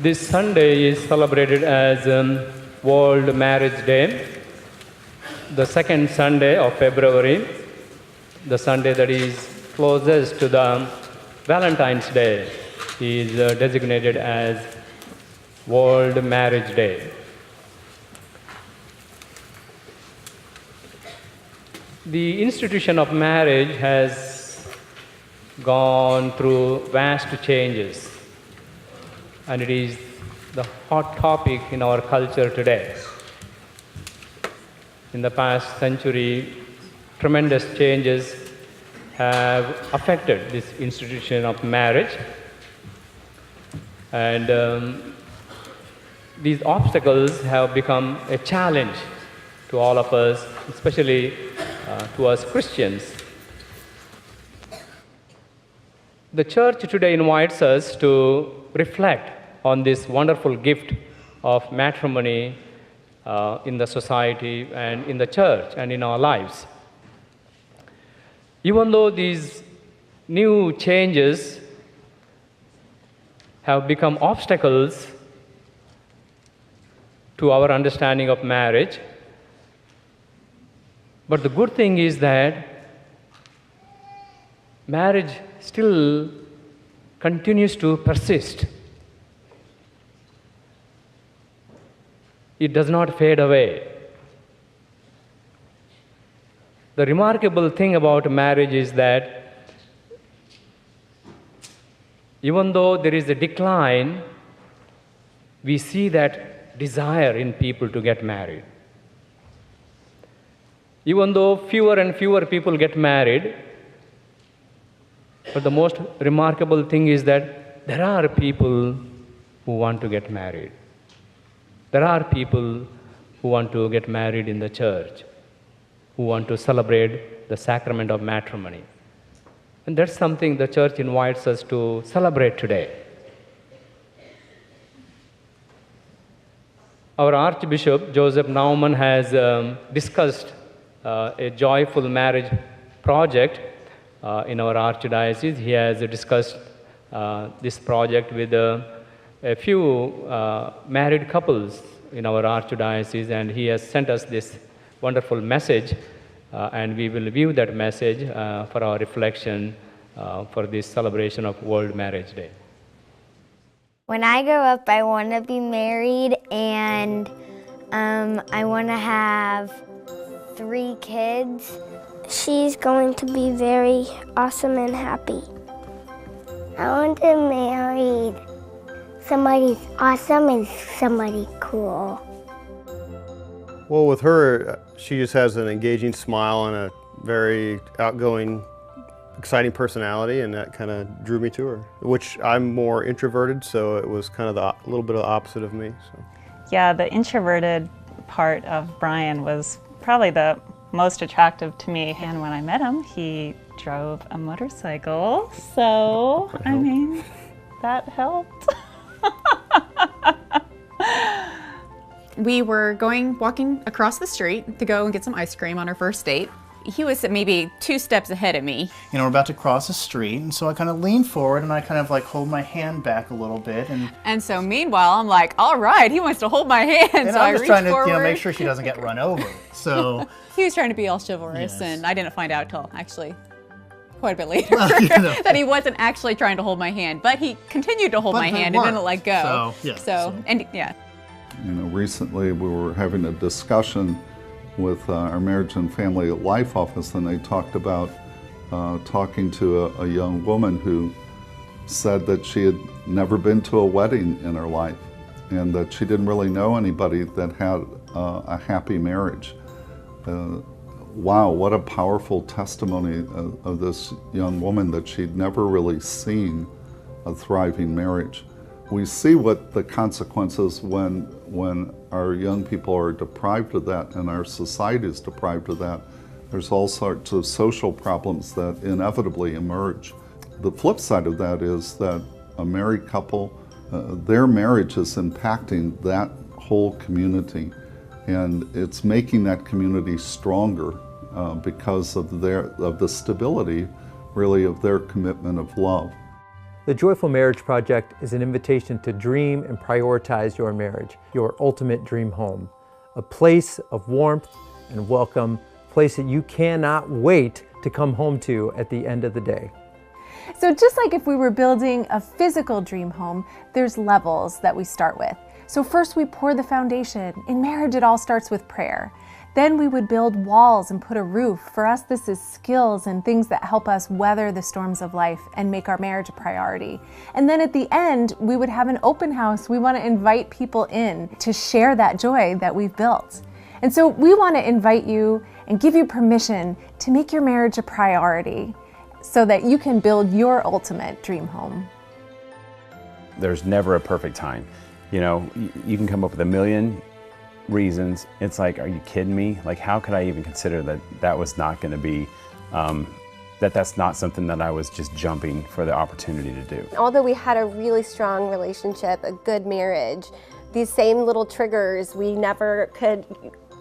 This Sunday is celebrated as World Marriage Day, the second Sunday of February, the Sunday that is closest to the Valentine's Day is designated as World Marriage Day. The institution of marriage has gone through vast changes, and it is the hot topic in our culture today. In the past century, tremendous changes have affected this institution of marriage, and these obstacles have become a challenge to all of us, especially to us Christians. The church today invites us to reflect on this wonderful gift of matrimony in the society and in the church and in our lives. Even though these new changes have become obstacles to our understanding of marriage, but the good thing is that marriage still continues to persist. It does not fade away. The remarkable thing about marriage is that even though there is a decline, we see that desire in people to get married. Even though fewer and fewer people get married, but the most remarkable thing is that there are people who want to get married. There are people who want to get married in the church, who want to celebrate the sacrament of matrimony. And that's something the church invites us to celebrate today. Our Archbishop Joseph Naumann has discussed a joyful marriage project in our archdiocese. He has discussed this project with a few married couples in our archdiocese, and he has sent us this wonderful message, and we will view that message for our reflection for this celebration of World Marriage Day. When I grow up, I want to be married, and I want to have 3 kids. She's going to be very awesome and happy. I want to marry somebody awesome and somebody cool. Well, with her, she just has an engaging smile and a very outgoing, exciting personality, and that kind of drew me to her, which I'm more introverted, so it was kind of a little bit of the opposite of me. So. Yeah, the introverted part of Brian was probably the most attractive to me, and when I met him, he drove a motorcycle, so I mean, that helped. We were walking across the street to go and get some ice cream on our first date. He was maybe 2 steps ahead of me. You know, we're about to cross the street, and so I kind of lean forward and I kind of like hold my hand back a little bit. And so meanwhile, I'm like, all right, he wants to hold my hand. And so I'm just trying to make sure she forward. doesn't get run over. So he was trying to be all chivalrous, Yes. and I didn't find out till actually quite a bit later that he wasn't actually trying to hold my hand, but he continued to hold my hand and didn't let go. And yeah. You know, recently we were having a discussion with our Marriage and Family Life Office, and they talked about talking to a young woman who said that she had never been to a wedding in her life, and that she didn't really know anybody that had a happy marriage. Wow, what a powerful testimony of this young woman, that she'd never really seen a thriving marriage. We see what the consequences when our young people are deprived of that and our society is deprived of that. There's all sorts of social problems that inevitably emerge. The flip side of that is that a married couple, their marriage is impacting that whole community, and it's making that community stronger because of the stability, really, of their commitment of love. The Joyful Marriage Project is an invitation to dream and prioritize your marriage, your ultimate dream home. A place of warmth and welcome, a place that you cannot wait to come home to at the end of the day. So just like if we were building a physical dream home, there's levels that we start with. So first we pour the foundation. In marriage, it all starts with prayer. Then we would build walls and put a roof. For us, this is skills and things that help us weather the storms of life and make our marriage a priority. And then at the end, we would have an open house. We want to invite people in to share that joy that we've built. And so we want to invite you and give you permission to make your marriage a priority so that you can build your ultimate dream home. There's never a perfect time. You know, you can come up with a million reasons. It's like, are you kidding me? Like, how could I even consider that that was not going to be, that's not something that I was just jumping for the opportunity to do. Although we had a really strong relationship, a good marriage, these same little triggers, we never could,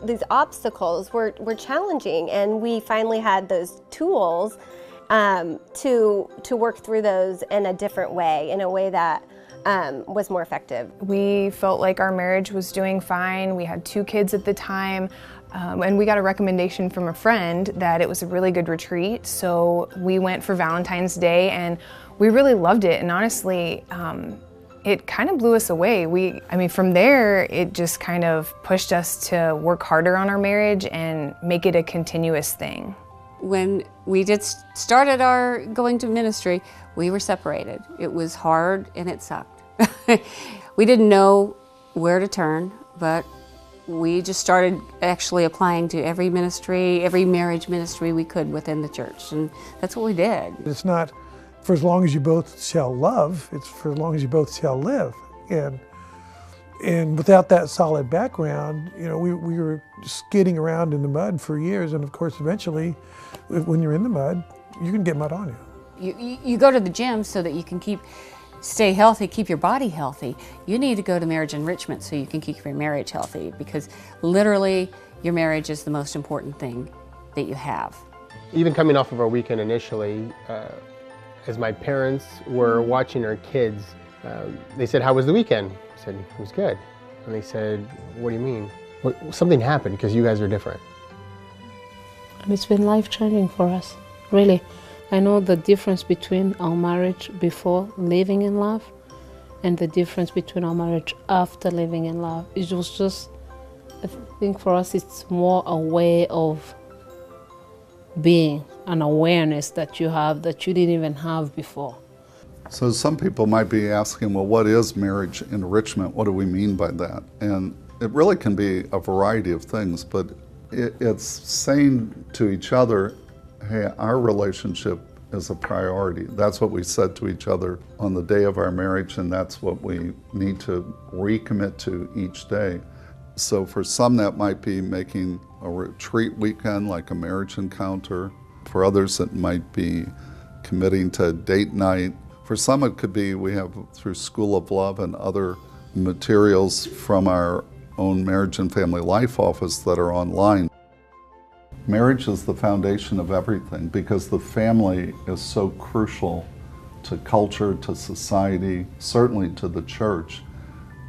these obstacles were challenging, and we finally had those tools to work through those in a different way, in a way that was more effective. We felt like our marriage was doing fine. We had 2 kids at the time, and we got a recommendation from a friend that it was a really good retreat. So we went for Valentine's Day, and we really loved it. And honestly, it kind of blew us away. I mean, from there, it just kind of pushed us to work harder on our marriage and make it a continuous thing. When we started our going to ministry, we were separated. It was hard and it sucked. We didn't know where to turn, but we just started actually applying to every ministry, every marriage ministry we could within the church, and that's what we did. It's not for as long as you both shall love, it's for as long as you both shall live. And without that solid background, you know, we were skidding around in the mud for years, and of course eventually, when you're in the mud, you can get mud on you. You go to the gym so that you can stay healthy, keep your body healthy. You need to go to marriage enrichment so you can keep your marriage healthy, because literally your marriage is the most important thing that you have. Even coming off of our weekend initially, as my parents were watching our kids, they said, "How was the weekend?" I said, "It was good." And they said, "What do you mean?" "Something happened because you guys are different." And it's been life-changing for us, really. I know the difference between our marriage before living in love and the difference between our marriage after living in love. It was just, I think for us it's more a way of being, an awareness that you have that you didn't even have before. So some people might be asking, well, what is marriage enrichment? What do we mean by that? And it really can be a variety of things, but it's saying to each other, hey, our relationship is a priority. That's what we said to each other on the day of our marriage, and that's what we need to recommit to each day. So for some, that might be making a retreat weekend, like a marriage encounter. For others, it might be committing to date night. For some, it could be we have through School of Love and other materials from our own Marriage and Family Life office that are online. Marriage is the foundation of everything because the family is so crucial to culture, to society, certainly to the church.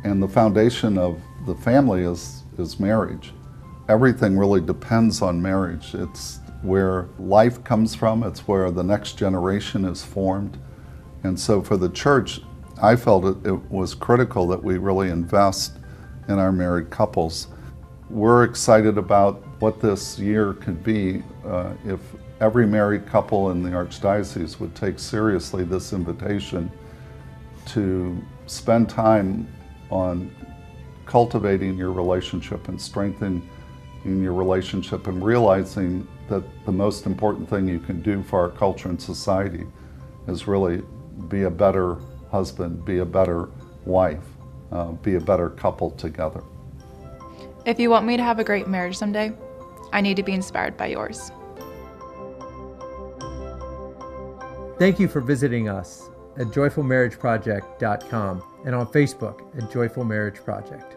And the foundation of the family is marriage. Everything really depends on marriage. It's where life comes from, it's where the next generation is formed. And so for the church, I felt it was critical that we really invest in our married couples. We're excited about what this year could be if every married couple in the Archdiocese would take seriously this invitation to spend time on cultivating your relationship and strengthening your relationship and realizing that the most important thing you can do for our culture and society is really be a better husband, be a better wife, be a better couple together. If you want me to have a great marriage someday, I need to be inspired by yours. Thank you for visiting us at joyfulmarriageproject.com and on Facebook at Joyful Marriage Project.